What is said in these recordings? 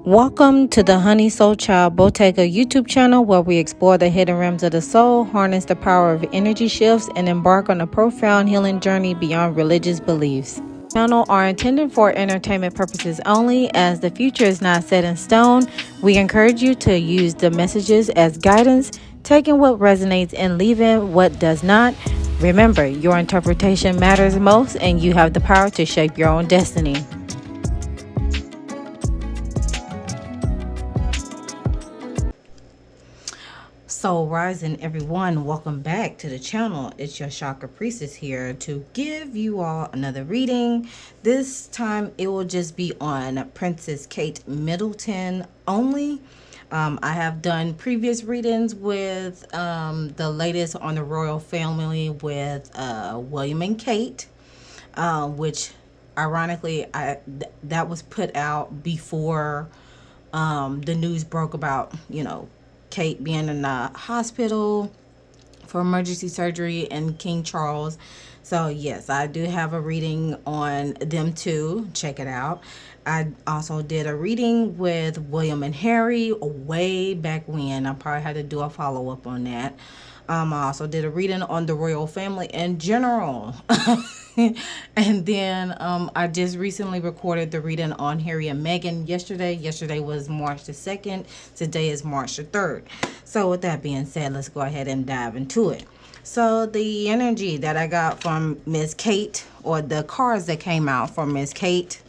Welcome to the Honey Soul Child Bottega YouTube channel, where we explore the hidden realms of the soul, harness the power of energy shifts, and embark on a profound healing journey beyond religious beliefs. Channel are intended for entertainment purposes only. As the future is not set in stone, we encourage you to use the messages as guidance, taking what resonates and leaving what does not. Remember, your interpretation matters most, and you have the power to shape your own destiny. So rising everyone, welcome back to the channel. It's your Chakra priestess here to give you all another reading. This time it will just be on Princess Kate Middleton only. I have done previous readings with the latest on the royal family with William and Kate, which ironically that was put out before the news broke about, Kate being in the hospital for emergency surgery and King Charles. So yes, I do have a reading on them too. Check it out. I also did a reading with William and Harry way back when. I probably had to do a follow-up on that. I also did a reading on the royal family in general. And then I just recently recorded the reading on Harry and Meghan yesterday. Yesterday was March the 2nd. Today is March the 3rd. So with that being said, let's go ahead and dive into it. So the energy that I got from Miss Kate, or the cards that came out from Miss Kate,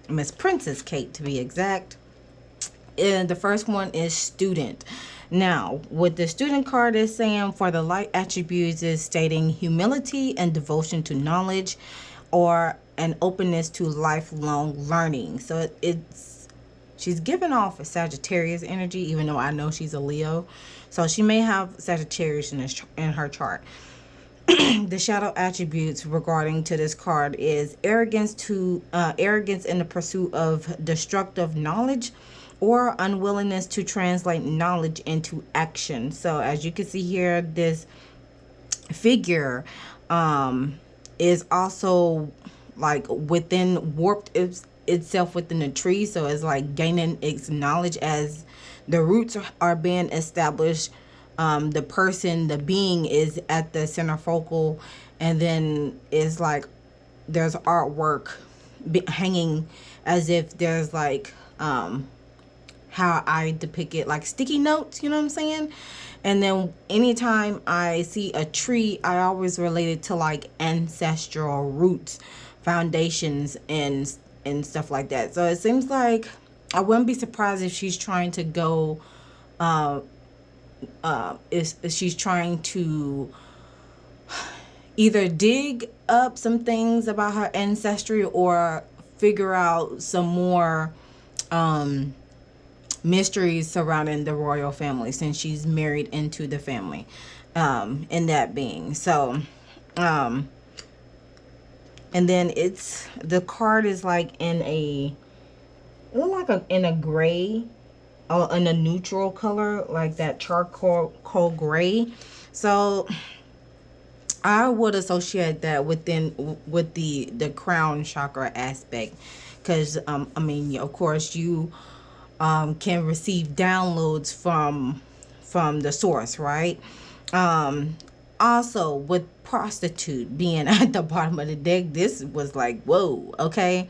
Miss Princess Kate to be exact. And the first one is student. Now, what the student card is saying for the light attributes is stating humility and devotion to knowledge, or an openness to lifelong learning. So she's giving off a Sagittarius energy, even though I know she's a Leo. So she may have Sagittarius in her chart. The shadow attributes regarding to this card is arrogance in the pursuit of destructive knowledge, or unwillingness to translate knowledge into action. So as you can see here, this figure is also like warped itself within the tree. So it's like gaining its knowledge as the roots are being established. The person, the being, is at the center focal, and then it's like there's artwork hanging as if there's like how I depict it, like sticky notes, you know what I'm saying? And then anytime I see a tree, I always relate it to like ancestral roots, foundations, and stuff like that. So it seems like I wouldn't be surprised if she's trying to go she's trying to either dig up some things about her ancestry, or figure out some more mysteries surrounding the royal family, since she's married into the family, in that being. So and then the card is like in a gray, or in a neutral color, like that charcoal gray. So I would associate that with the crown chakra aspect, because I mean, of course, you can receive downloads from the source, right? Also, with prostitute being at the bottom of the deck, this was like, whoa, okay.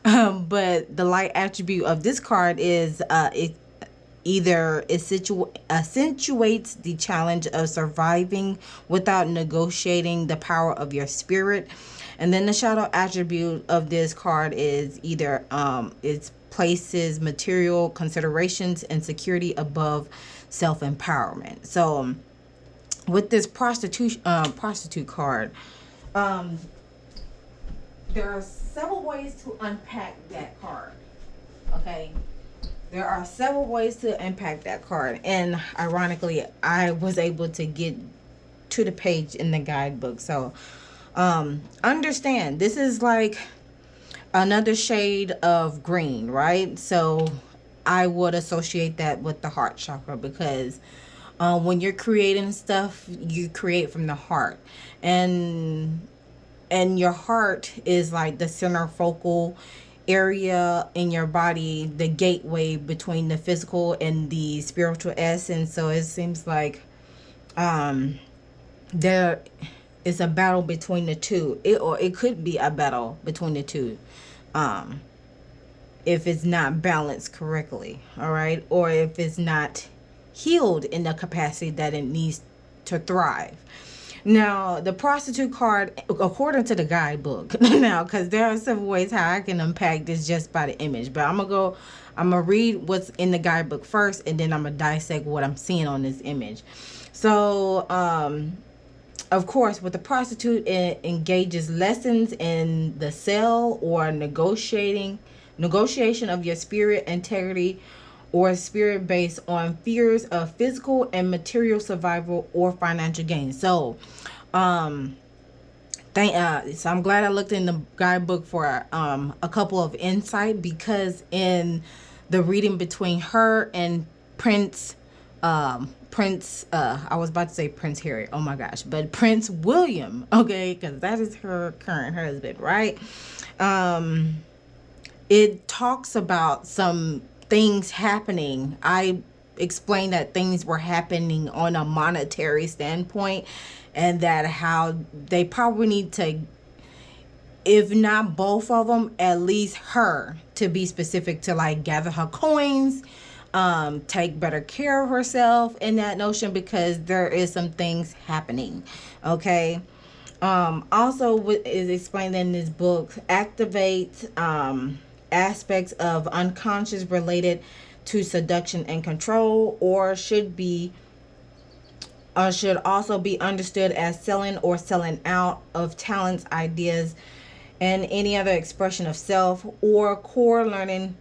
But the light attribute of this card is it accentuates the challenge of surviving without negotiating the power of your spirit. And then the shadow attribute of this card is either it's places material considerations and security above self-empowerment. So with this prostitute card, there are several ways to unpack that card. Okay, there are several ways to unpack that card, and ironically, I was able to get to the page in the guidebook. So understand, this is like another shade of green, right? So I would associate that with the heart chakra, because when you're creating stuff, you create from the heart, and your heart is like the center focal area in your body, the gateway between the physical and the spiritual essence. So it seems like there is a battle between the two. Or it could be a battle between the two. If it's not balanced correctly, all right? Or if it's not healed in the capacity that it needs to thrive. Now, the prostitute card, according to the guidebook, now, because there are several ways how I can unpack this just by the image, but I'm going to read what's in the guidebook first, and then I'm going to dissect what I'm seeing on this image. So, of course, with the prostitute, it engages lessons in the cell or negotiation of your spirit integrity or spirit based on fears of physical and material survival or financial gain. So, so I'm glad I looked in the guidebook for a couple of insight, because in the reading between her and Prince, I was about to say Prince Harry, oh my gosh, but Prince William, okay, because that is her current husband, right? It talks about some things happening. I explained that things were happening on a monetary standpoint, and that how they probably need to, if not both of them, at least her, to be specific, to like gather her coins, take better care of herself in that notion, because there is some things happening. Okay. Also, what is explained in this book, activate aspects of unconscious related to seduction and control, or should also be understood as selling or selling out of talents, ideas, and any other expression of self. Or core learning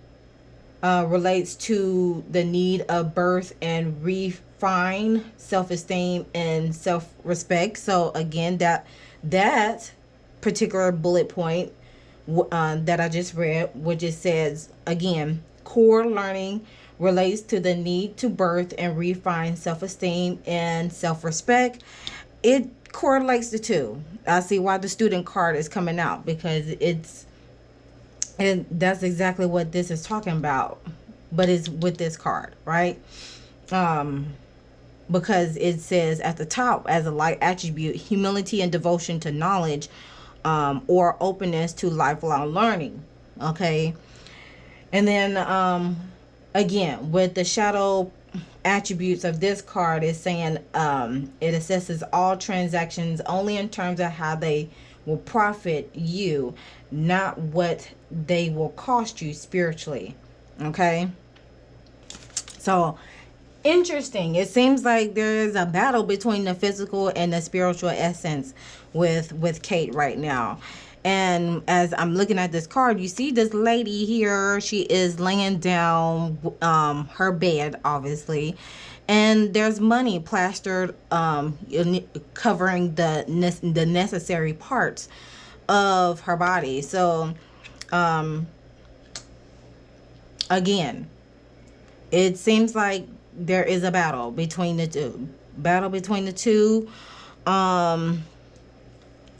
relates to the need of birth and refine self-esteem and self-respect. So again, that particular bullet point that I just read, which it says, again, core learning relates to the need to birth and refine self-esteem and self-respect. It correlates the two. I see why the student card is coming out, because that's exactly what this is talking about, but it's with this card, right? Because it says at the top, as a light attribute, humility and devotion to knowledge, or openness to lifelong learning. Okay. And then again, with the shadow attributes of this card, is saying it assesses all transactions only in terms of how they will profit you, not what they will cost you spiritually. Okay. So interesting. It seems like there is a battle between the physical and the spiritual essence with Kate right now. And as I'm looking at this card, you see this lady here. She is laying down her bed, obviously, and there's money plastered covering the necessary parts of her body. So again, it seems like there is a battle between the two,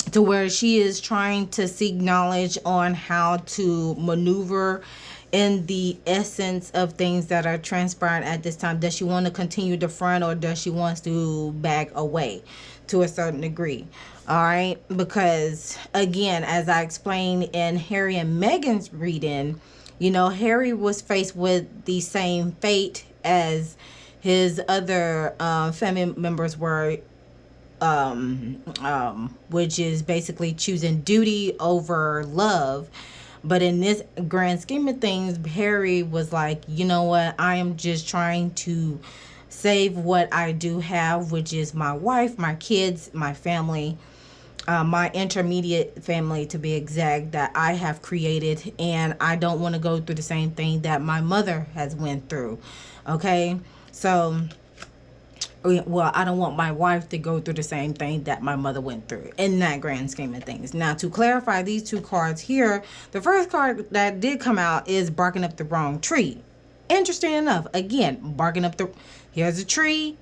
to where she is trying to seek knowledge on how to maneuver in the essence of things that are transpiring at this time. Does she want to continue to front, or does she want to back away to a certain degree? All right, because again, as I explained in Harry and Meghan's reading, Harry was faced with the same fate as his other family members were, which is basically choosing duty over love. But in this grand scheme of things, Harry was like, you know what, I am just trying to save what I do have, which is my wife, my kids, my family, my intermediate family, to be exact, that I have created, and I don't want to go through the same thing that my mother has went through. Okay, so, well, I don't want my wife to go through the same thing that my mother went through, in that grand scheme of things. Now, to clarify these two cards here, the first card that did come out is barking up the wrong tree. Interesting enough, again, barking up here's a tree,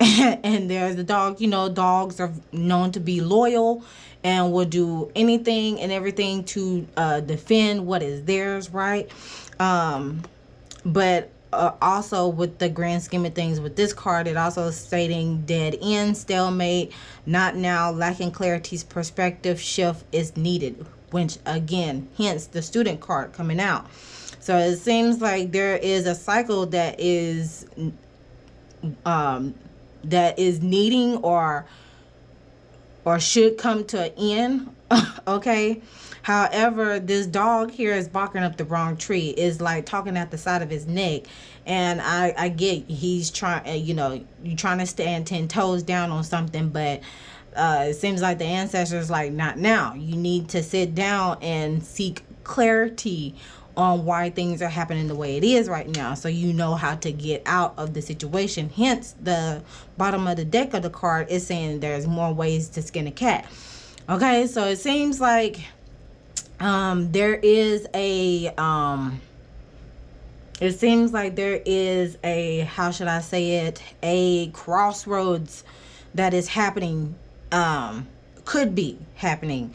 and there's the dog. Dogs are known to be loyal and will do anything and everything to defend what is theirs, right? But also with the grand scheme of things with this card, it also is stating dead end, stalemate, not now, lacking clarity's perspective shift is needed, which again, hence the student card coming out. So it seems like there is a cycle that is needing or should come to an end. Okay. However, this dog here is barking up the wrong tree. Is like talking at the side of his neck. And I get he's trying, you're trying to stand 10 toes down on something, but it seems like the ancestors like, not now. You need to sit down and seek clarity on why things are happening the way it is right now, so you know how to get out of the situation. Hence, the bottom of the deck of the card is saying there's more ways to skin a cat. Okay, so it seems like there is a how should I say it, a crossroads that is happening, could be happening,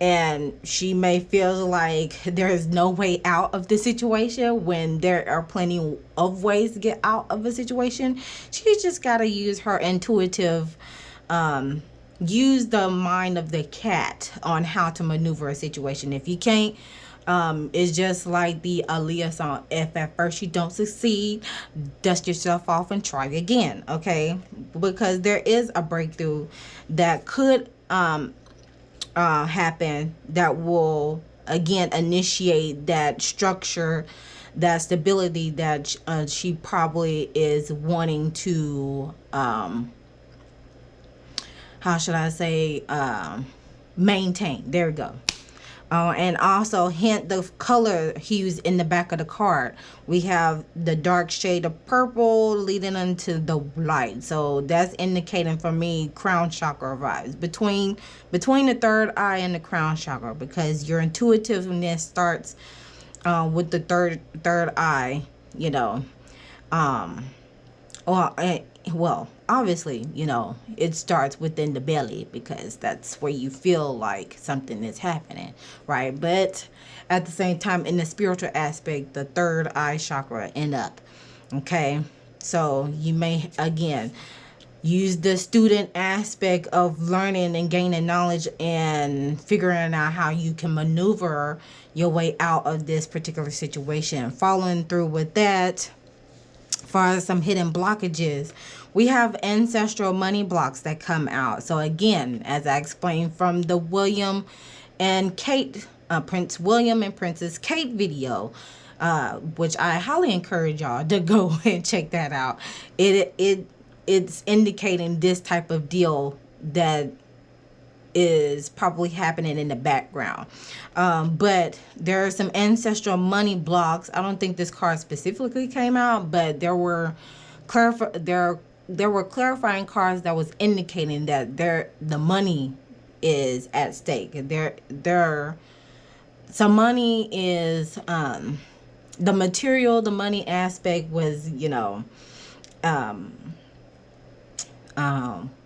and she may feel like there is no way out of the situation when there are plenty of ways to get out of a situation. She just got to use her intuitive, use the mind of the cat on how to maneuver a situation. If you can't, it's just like the Aaliyah song, if at first you don't succeed, dust yourself off and try again. Okay, because there is a breakthrough that could happen that will again initiate that structure, that stability that she probably is wanting to how should I say, maintain. There we go. And also hint the color hues in the back of the card. We have the dark shade of purple leading into the light. So that's indicating for me crown chakra vibes between the third eye and the crown chakra, because your intuitiveness starts with the third eye, well, obviously, it starts within the belly, because that's where you feel like something is happening, right? But at the same time, in the spiritual aspect, the third eye chakra and up. Okay, so you may again use the student aspect of learning and gaining knowledge and figuring out how you can maneuver your way out of this particular situation. Following through with that, for some hidden blockages, we have ancestral money blocks that come out. So again, as I explained from the William and Kate, Prince William and Princess Kate video, which I highly encourage y'all to go and check that out. It's indicating this type of deal that is probably happening in the background. But there are some ancestral money blocks. I don't think this card specifically came out, but there were clarifying cards that was indicating that the money is at stake. Some money is the material, the money aspect was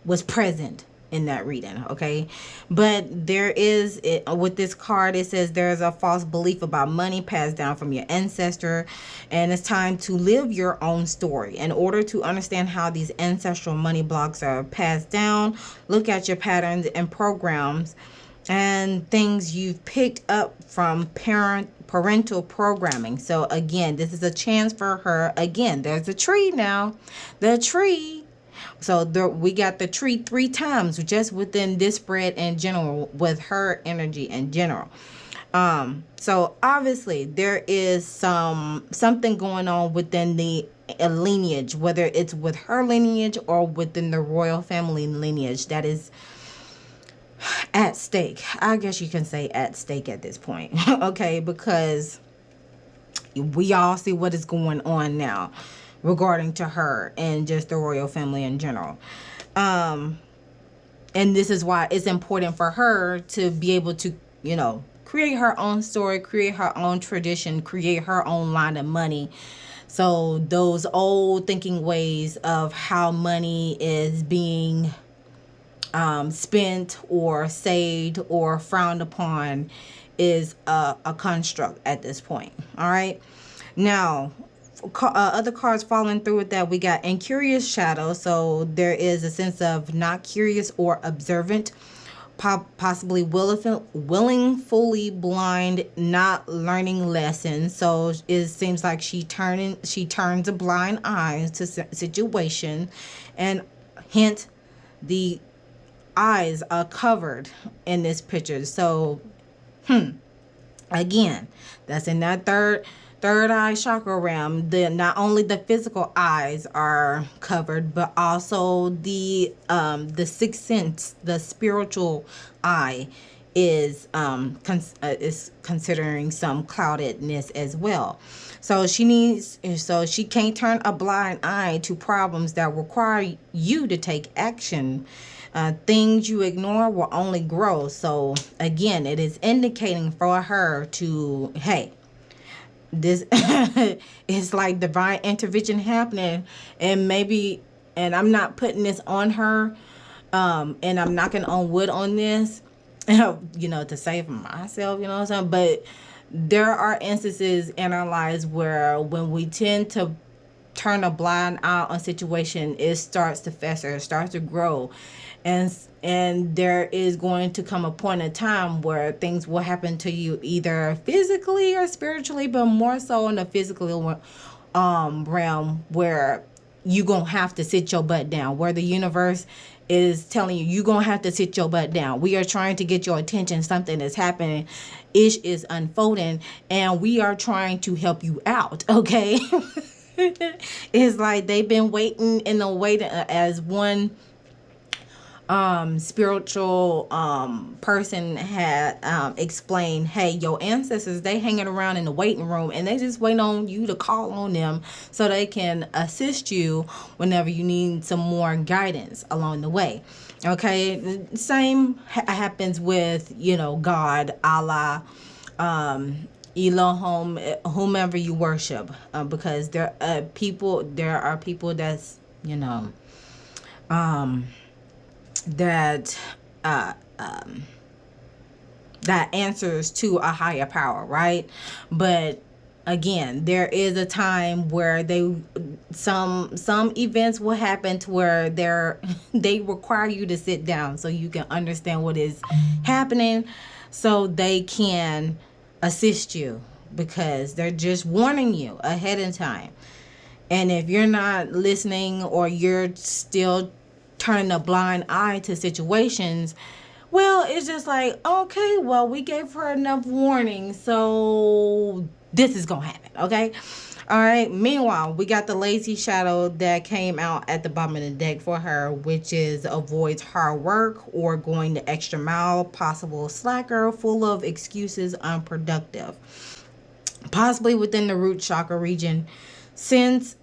was present in that reading. Okay, but there is with this card, it says there's a false belief about money passed down from your ancestor, and it's time to live your own story. In order to understand how these ancestral money blocks are passed down, look at your patterns and programs and things you've picked up from parental programming. So again, this is a chance for her. Again, there's a tree now, the tree. So we got the tree 3 times just within this spread in general with her energy in general. So obviously there is something going on within the lineage, whether it's with her lineage or within the royal family lineage, that is at stake. I guess you can say at stake at this point. Okay, because we all see what is going on now regarding to her and just the royal family in general. And this is why it's important for her to be able to, create her own story, create her own tradition, create her own line of money. So those old thinking ways of how money is being spent or saved or frowned upon is a construct at this point. All right. Now, other cards following through with that, we got incurious shadow. So there is a sense of not curious or observant, possibly willingly blind, not learning lessons. So it seems like she turns a blind eye to situation, and hint, the eyes are covered in this picture. So again, that's in that third eye chakra realm. Not only the physical eyes are covered, but also the sixth sense, the spiritual eye is considering some cloudedness as well. So she can't turn a blind eye to problems that require you to take action. Things you ignore will only grow. So again, it is indicating for her to, hey, this is like divine intervention happening, and I'm not putting this on her, and I'm knocking on wood on this, to save myself, you know what I'm saying? But there are instances in our lives where when we tend to turn a blind eye on situation, it starts to fester, it starts to grow. And there is going to come a point in time where things will happen to you either physically or spiritually, but more so in the physical realm, where you're going to have to sit your butt down, where the universe is telling you're going to have to sit your butt down. We are trying to get your attention. Something is happening. Ish is unfolding, and we are trying to help you out, okay? It's like they've been waiting in the wait as one spiritual person had explained, hey, your ancestors, they hanging around in the waiting room, and they just waiting on you to call on them so they can assist you whenever you need some more guidance along the way. Okay, the same happens with God, Allah, Elohim, whomever you worship, because there are people that's that answers to a higher power, right? But again, there is a time where some events will happen to where they require you to sit down so you can understand what is happening, so they can assist you, because they're just warning you ahead of time. And if you're not listening, or you're still turning a blind eye to situations, well, it's just like, okay, well, we gave her enough warning, so this is gonna happen, okay? All right. Meanwhile, we got the lazy shadow that came out at the bottom of the deck for her, which is avoids hard work or going the extra mile, possible slacker, full of excuses, unproductive, possibly within the root chakra region, since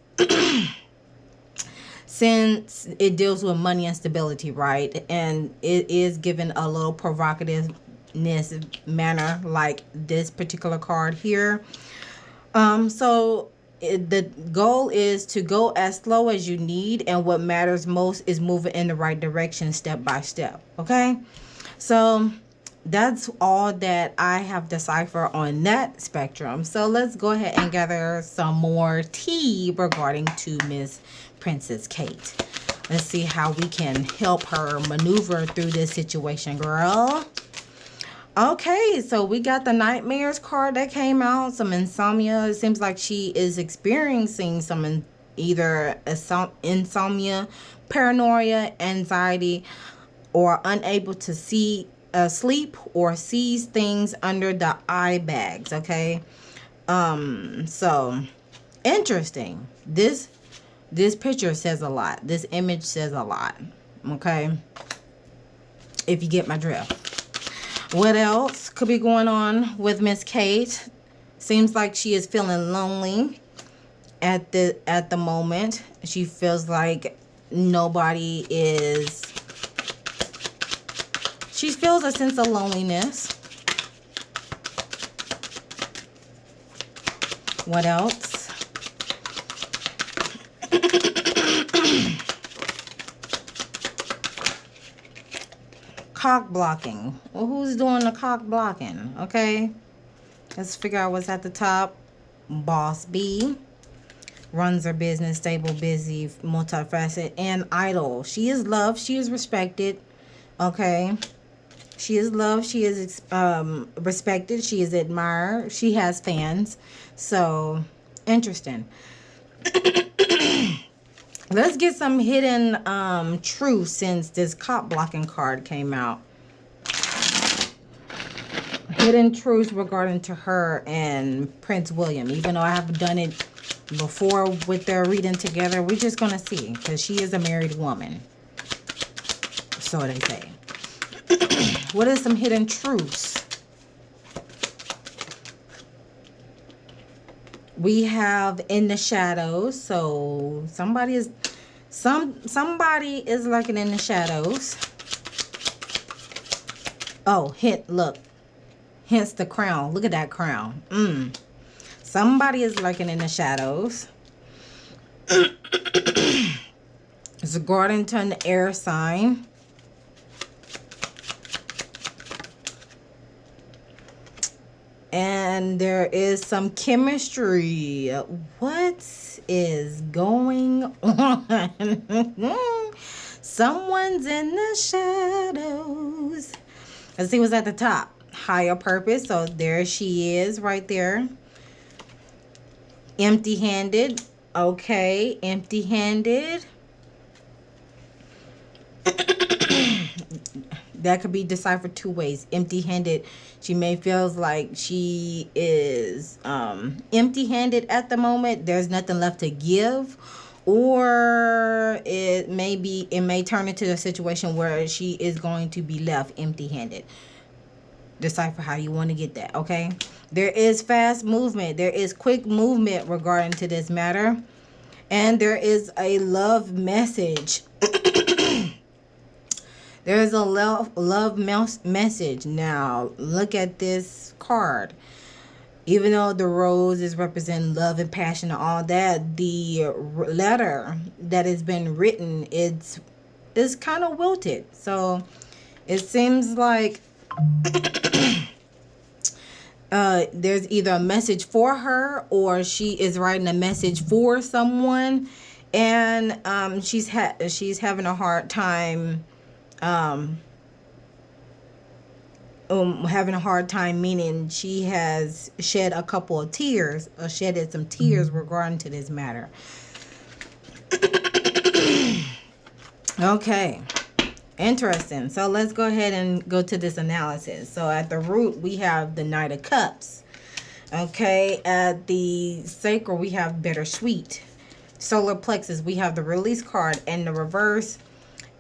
it deals with money and stability, right? And it is given a little provocativeness manner, like this particular card here. The goal is to go as slow as you need, and what matters most is moving in the right direction step by step. Okay, so that's all that I have deciphered on that spectrum. So let's go ahead and gather some more tea regarding to Miss Princess Kate. Let's see how we can help her maneuver through this situation, girl. Okay, so we got the nightmares card that came out. Some insomnia. It seems like she is experiencing some either insomnia, paranoia, anxiety, or unable to sleep or sees things under the eye bags. Okay, so interesting. This picture says a lot. This image says a lot. Okay, if you get my drift. What else could be going on with Miss Kate? Seems like she is feeling lonely at the moment. She feels like nobody is. She feels a sense of loneliness. What else? Cock blocking. Well, who's doing the cock blocking? Okay. Let's figure out what's at the top. Boss B. Runs her business, stable, busy, multifaceted, and idol. She is loved. She is respected. Okay. She is loved. She is respected. She is admired. She has fans. So, interesting. Let's get some hidden truth since this cop blocking card came out. Hidden truth regarding to her and Prince William. Even though I have done it before with their reading together, we're just going to see. Because she is a married woman. So they say. What is some hidden truths? We have in the shadows. So somebody is lurking in the shadows. Oh, look. Hence the crown. Look at that crown. Somebody is lurking in the shadows. It's a Gardenton air sign. And there is some chemistry. What is going on? Someone's in the shadows. Let's see what's at the top. Higher purpose. So there she is right there. Empty-handed. Okay. Empty-handed. That could be deciphered two ways. Empty-handed. She may feel like she is empty-handed at the moment. There's nothing left to give. Or it may turn into a situation where she is going to be left empty-handed. Decipher how you want to get that, okay? There is fast movement. There is quick movement regarding to this matter. And there is a love message. There is a love message. Now, look at this card. Even though the rose is representing love and passion and all that, the letter that has been written, it's kind of wilted. So, it seems like there's either a message for her or she is writing a message for someone, and she's having a hard time meaning she has shed a couple of tears or shedded some tears regarding to this matter. Okay. Interesting. So let's go ahead and go to this analysis. So at the root, we have the Knight of Cups. Okay. At the sacral, we have bittersweet. Solar plexus, we have the release card in the reverse.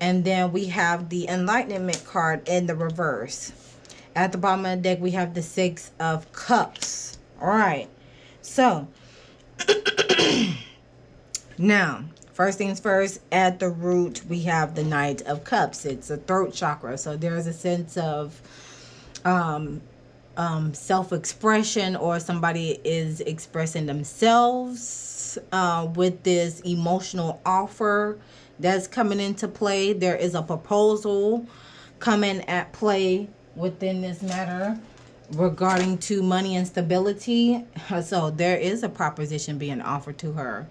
And then we have the enlightenment card in the reverse. At the bottom of the deck, we have the Six of Cups. All right. So, now, first things first, at the root, we have the Knight of Cups. It's a throat chakra. So, there's a sense of self-expression, or somebody is expressing themselves with this emotional offer that's coming into play. There is a proposal coming at play within this matter regarding to money and stability. So there is a proposition being offered to her.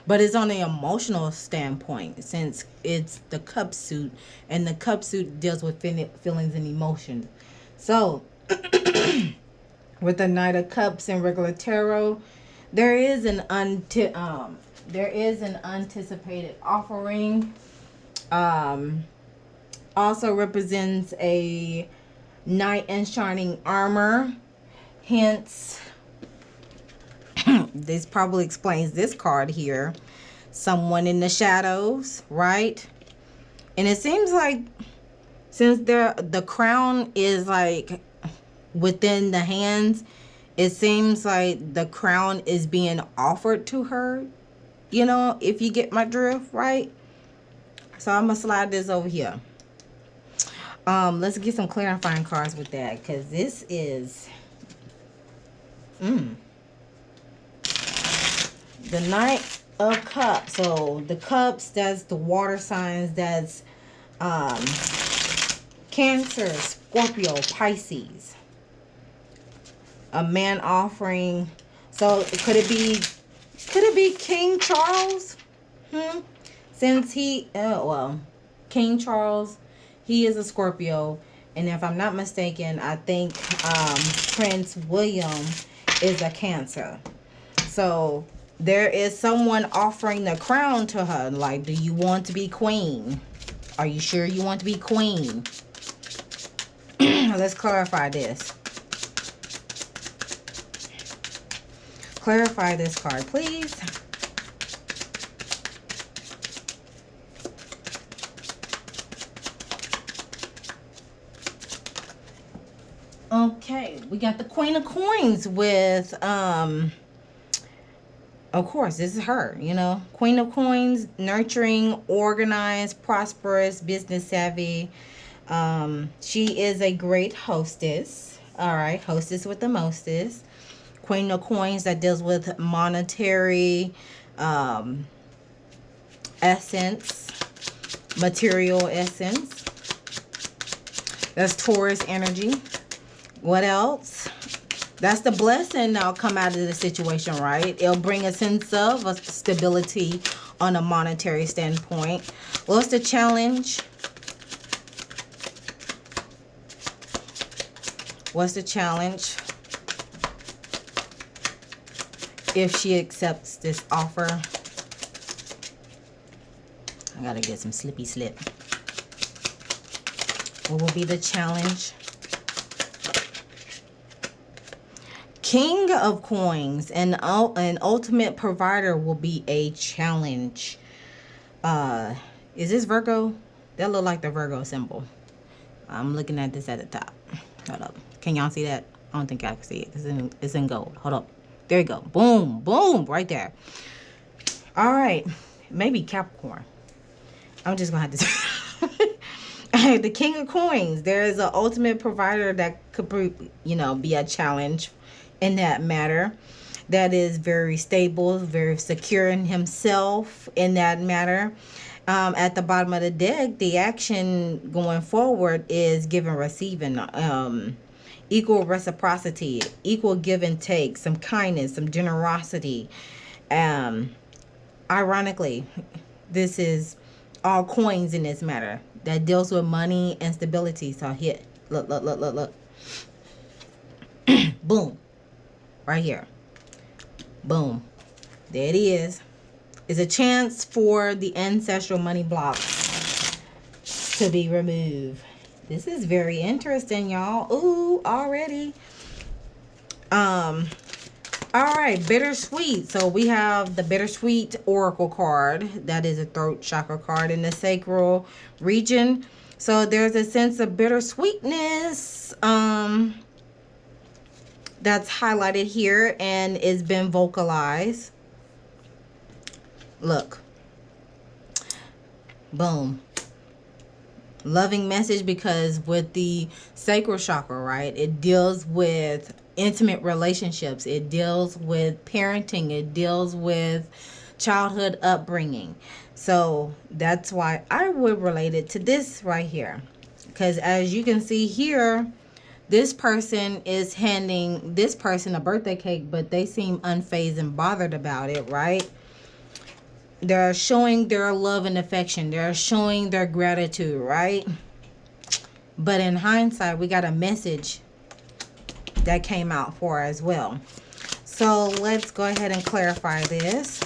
But it's on an emotional standpoint, since it's the cup suit, and the cup suit deals with feelings and emotions. So with the Knight of Cups in regular tarot, there is an anticipated offering. Also represents a knight in shining armor. Hence, this probably explains this card here. Someone in the shadows, right? And it seems like since the crown is like within the hands, it seems like the crown is being offered to her. You know, if you get my drift, right? So I'm going to slide this over here. Let's get some clarifying cards with that, because this is the Knight of Cups. So the cups, that's the water signs, that's Cancer, Scorpio, Pisces. A man offering. So could it be King Charles? Since he, well, King Charles, he is a Scorpio. And if I'm not mistaken, I think Prince William is a Cancer. So there is someone offering the crown to her. Like, do you want to be queen? Are you sure you want to be queen? Let's clarify this. Clarify this card, please. Okay, we got the Queen of Coins with, of course, this is her, you know. Queen of Coins, nurturing, organized, prosperous, business savvy. She is a great hostess. All right, hostess with the mostest. Queen of Coins that deals with monetary essence, material essence. That's Taurus energy. What else? That's the blessing that'll come out of the situation, right? It'll bring a sense of a stability on a monetary standpoint. What's the challenge? What's the challenge? If she accepts this offer. I gotta get some slippy slip. What will be the challenge? King of Coins, an ultimate provider will be a challenge. Is this Virgo? That look like the Virgo symbol. I'm looking at this at the top. Hold up. Can y'all see that? I don't think I can see it. It's in gold. Hold up. There you go. Boom. Boom. Right there. All right. Maybe Capricorn. I'm just going to have to... The King of Coins. There is an ultimate provider that could, be a challenge in that matter. That is very stable, very secure in himself in that matter. At the bottom of the deck, the action going forward is give and receiving. Equal reciprocity, equal give and take, some kindness, some generosity. Ironically, this is all coins in this matter that deals with money and stability. So here, look. Boom. Right here. Boom. There it is. It's a chance for the ancestral money blocks to be removed. This is very interesting, y'all. Ooh, already. All right, bittersweet. So we have the bittersweet oracle card. That is a throat chakra card in the sacral region. So there's a sense of bittersweetness that's highlighted here and is been vocalized. Look. Boom. Loving message, because with the sacral chakra, right, it deals with intimate relationships. It deals with parenting. It deals with childhood upbringing. So that's why I would relate it to this right here. Because as you can see here, this person is handing this person a birthday cake, but they seem unfazed and bothered about it, right? They're showing their love and affection. They're showing their gratitude, right? But in hindsight, we got a message that came out for as well. So let's go ahead and clarify this.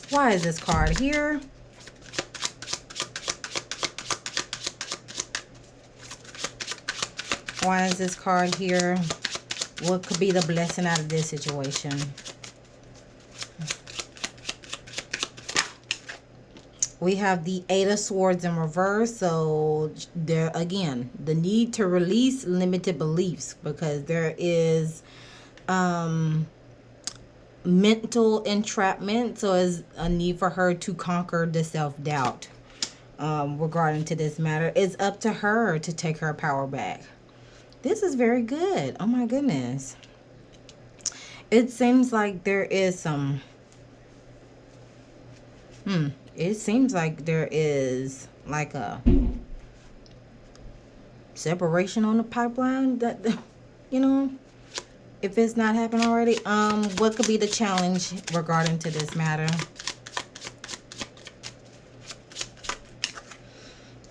Why is this card here? Why is this card here? What could be the blessing out of this situation? We have the Eight of Swords in reverse. So there again, the need to release limited beliefs, because there is mental entrapment. So is a need for her to conquer the self-doubt regarding to this matter. It's up to her to take her power back. This is very good. Oh my goodness. It seems like there is some it seems like there is like a separation on the pipeline, that, you know, if it's not happened already. What could be the challenge regarding to this matter?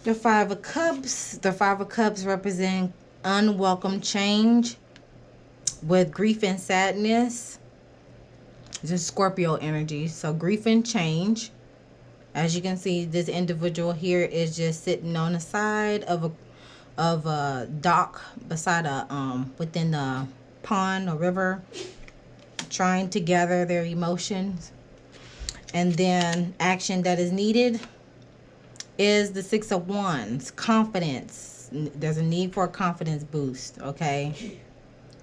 The Five of Cups. The Five of Cups represent unwelcome change with grief and sadness. This is Scorpio energy. So grief and change. As you can see, this individual here is just sitting on the side of a dock beside a within the pond or river, trying to gather their emotions. And then action that is needed is the Six of Wands. Confidence. There's a need for a confidence boost. Okay,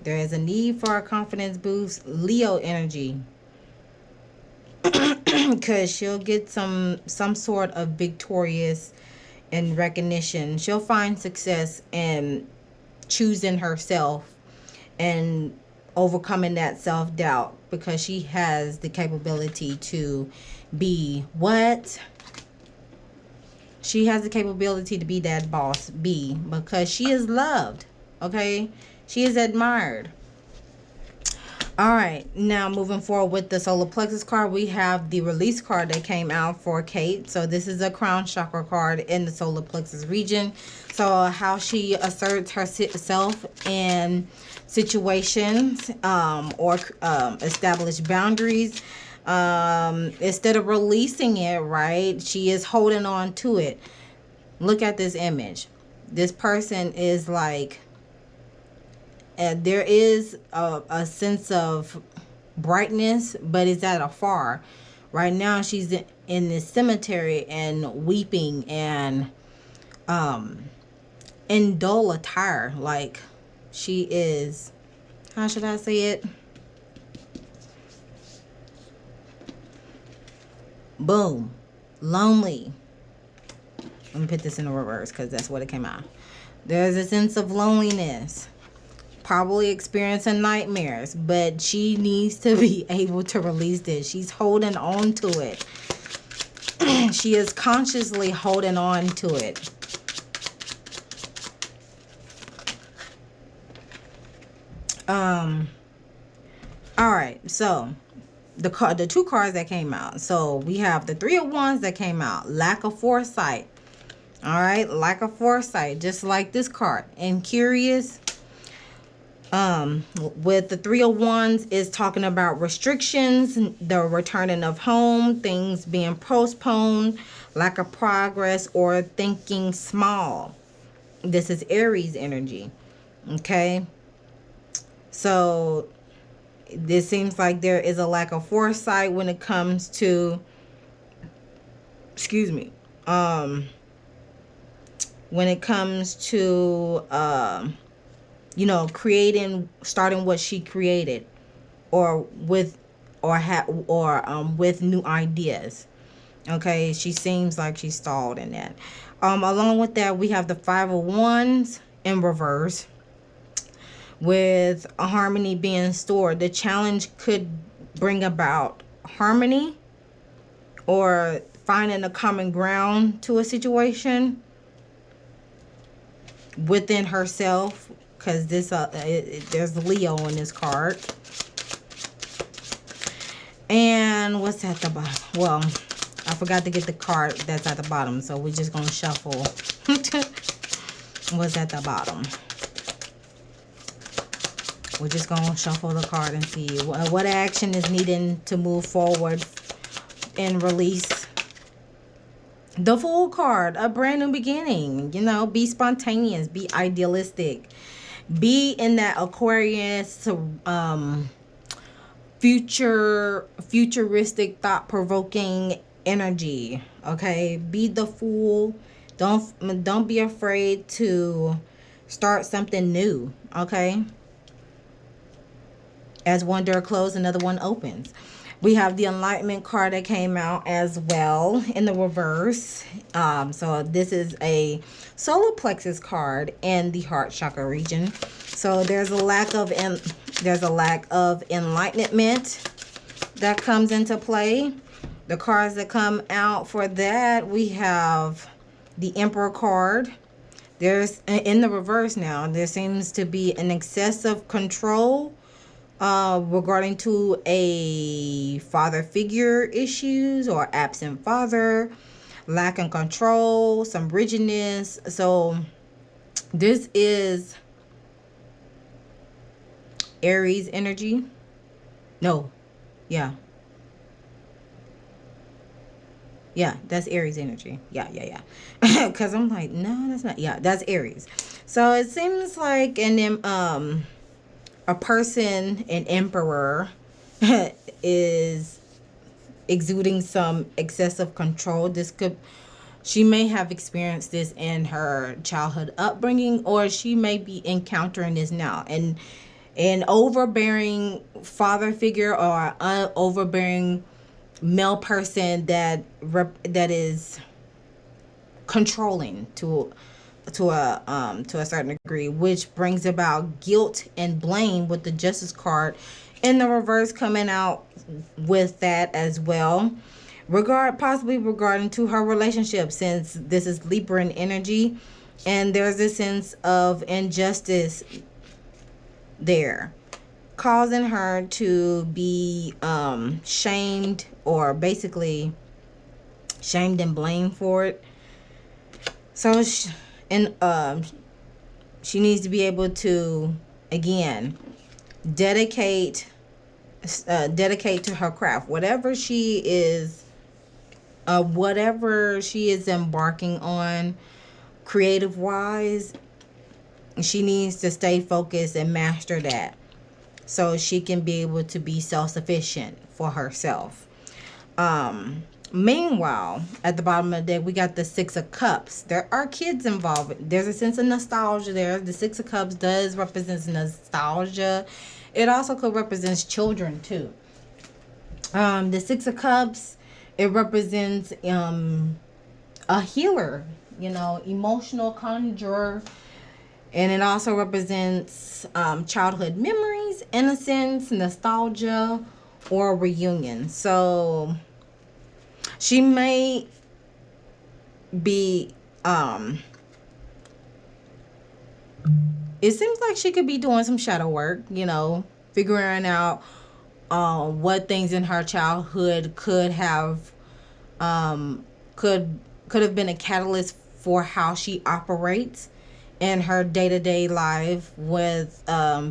there is a need for a confidence boost. Leo energy. Because she'll get some sort of victorious and recognition. She'll find success in choosing herself and overcoming that self-doubt, because she has the capability to be what? She has the capability to be that boss bee, because she is loved. Okay, she is admired. All right, now moving forward with the solar plexus card, we have the release card that came out for Kate. So this is a crown chakra card in the solar plexus region. So how she asserts herself in situations or establish boundaries. Instead of releasing it, right, she is holding on to it. Look at this image. This person is like, there is a sense of brightness, but it's at afar. Right now, she's in this cemetery and weeping and in dull attire. Like, she is, how should I say it? Boom. Lonely. Let me put this in the reverse because that's what it came out. There's a sense of loneliness. Probably experiencing nightmares, but she needs to be able to release this. She's holding on to it. She is consciously holding on to it. All right, so the two cards that came out. So we have the Three of Wands that came out. Lack of foresight. All right, lack of foresight, just like this card. And curious. With the Three of Wands is talking about restrictions, the returning of home, things being postponed, lack of progress, or thinking small. This is Aries energy. Okay, so this seems like there is a lack of foresight when it comes to, excuse me, when it comes to you know, starting what she created, or with new ideas. Okay, she seems like she's stalled in that. Along with that, we have the Five of Wands in reverse, with a harmony being stored. The challenge could bring about harmony or finding a common ground to a situation within herself, because this there's Leo in this card. And what's at the bottom? Well, I forgot to get the card that's at the bottom, so we're just gonna shuffle what's at the bottom. We're just gonna shuffle the card and see what action is needed to move forward and release. The Fool card, a brand new beginning. You know, be spontaneous, be idealistic. Be in that Aquarius, futuristic, thought-provoking energy. Okay, be the Fool. Don't be afraid to start something new. Okay, as one door closes, another one opens. We have the Enlightenment card that came out as well in the reverse. So this is a solar plexus card in the heart chakra region. So there's a lack of enlightenment that comes into play. The cards that come out for that, we have the Emperor card, There's in the reverse now. There seems to be an excessive control regarding to a father figure issues or absent father, lack of control, some rigidness. So this is Aries energy. No, yeah. Yeah, that's Aries energy. Yeah. Because I'm like, no, that's not. Yeah, that's Aries. So it seems like a person, an emperor, is exuding some excessive control. She may have experienced this in her childhood upbringing, or she may be encountering this now. And an overbearing father figure or an overbearing male person that is controlling to a certain degree, which brings about guilt and blame with the Justice card in the reverse coming out with that as well. Possibly regarding to her relationship, since this is Libran energy, and there's a sense of injustice there, causing her to be shamed, or basically shamed and blamed for it. So she needs to be able to, again, dedicate to her craft, whatever she is embarking on creative wise. She needs to stay focused and master that, so she can be able to be self-sufficient for herself. Meanwhile, at the bottom of the deck, we got the Six of Cups. There are kids involved. There's a sense of nostalgia there. The Six of Cups does represent nostalgia. It also could represent children too. The Six of Cups, it represents a healer, emotional conjurer. And it also represents childhood memories, innocence, nostalgia, or reunion. So she may be, it seems like she could be doing some shadow work, figuring out what things in her childhood could have been a catalyst for how she operates in her day-to-day life with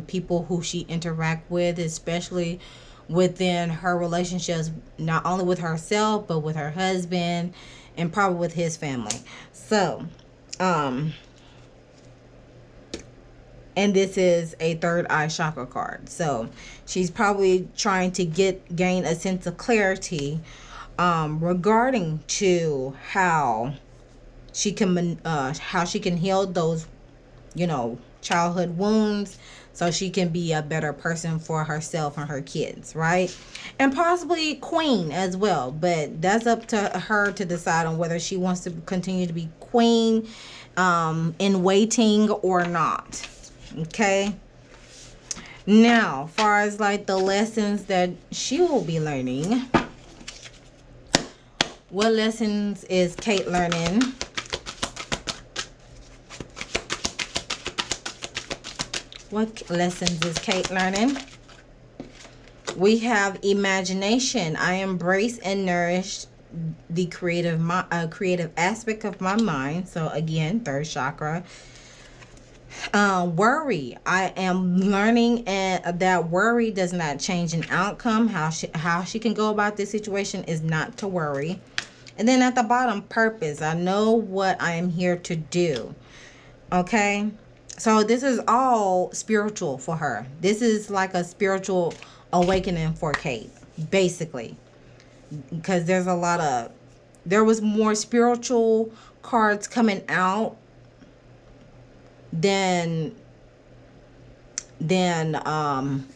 people who she interact with, especially within her relationships, not only with herself but with her husband and probably with his family. So and this is a third eye chakra card, so she's probably trying to gain a sense of clarity regarding to how she can heal those childhood wounds, so she can be a better person for herself and her kids, right? And possibly queen as well, but that's up to her to decide on whether she wants to continue to be queen in waiting or not. Okay, now far as like the lessons that she will be learning, what lessons is Kate learning? What lessons is Kate learning? We have imagination. I embrace and nourish the creative aspect of my mind. So again, third chakra. Worry. I am learning that worry does not change an outcome. How she can go about this situation is not to worry. And then at the bottom, purpose. I know what I am here to do. Okay. So this is all spiritual for her. This is like a spiritual awakening for Kate, basically. Because there was more spiritual cards coming out than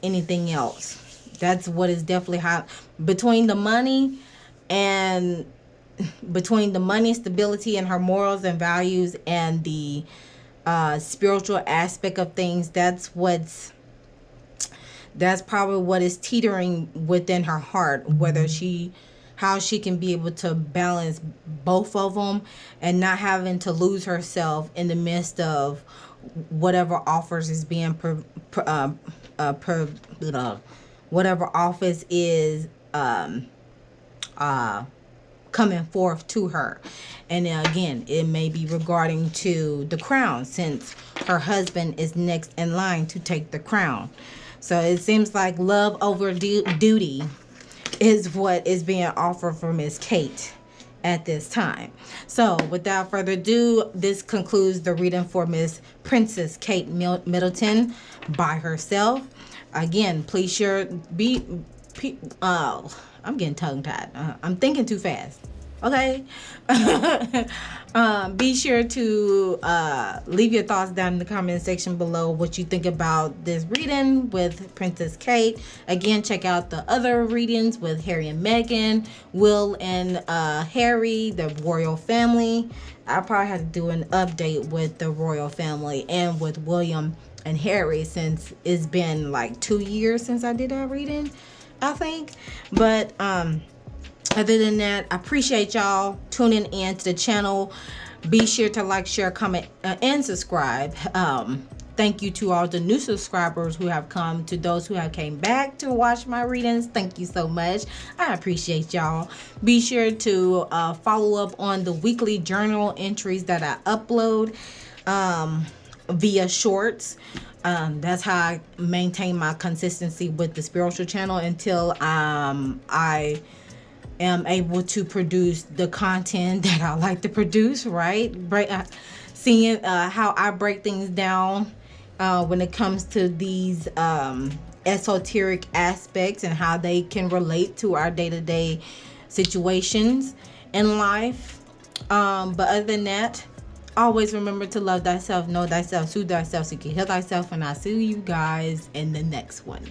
anything else. That's what is definitely high. Between the money, stability, and her morals and values, and the spiritual aspect of things, that's probably what is teetering within her heart, whether how she can be able to balance both of them and not having to lose herself in the midst of whatever offers is being whatever office is coming forth to her. And again, it may be regarding to the crown, since her husband is next in line to take the crown. So it seems like love over duty is what is being offered for Miss Kate at this time. So without further ado, this concludes the reading for Miss Princess Kate Middleton by herself. Again, please sure I'm getting tongue-tied. I'm thinking too fast. Okay. Be sure to leave your thoughts down in the comment section below, what you think about this reading with Princess Kate. Again, check out the other readings with Harry and Meghan, Will and Harry, the royal family. I probably have to do an update with the royal family and with William and Harry, since it's been like 2 years since I did that reading, I think. But other than that, I appreciate y'all tuning in to the channel. Be sure to like, share, comment, and subscribe. Thank you to all the new subscribers who have come. To those who have came back to watch my readings, thank you so much. I appreciate y'all. Be sure to follow up on the weekly journal entries that I upload via shorts. That's how I maintain my consistency with the spiritual channel until I am able to produce the content that I like to produce, right? Seeing how I break things down when it comes to these esoteric aspects and how they can relate to our day-to-day situations in life. But other than that, always remember to love thyself, know thyself, soothe thyself, so you can heal thyself, and I'll see you guys in the next one.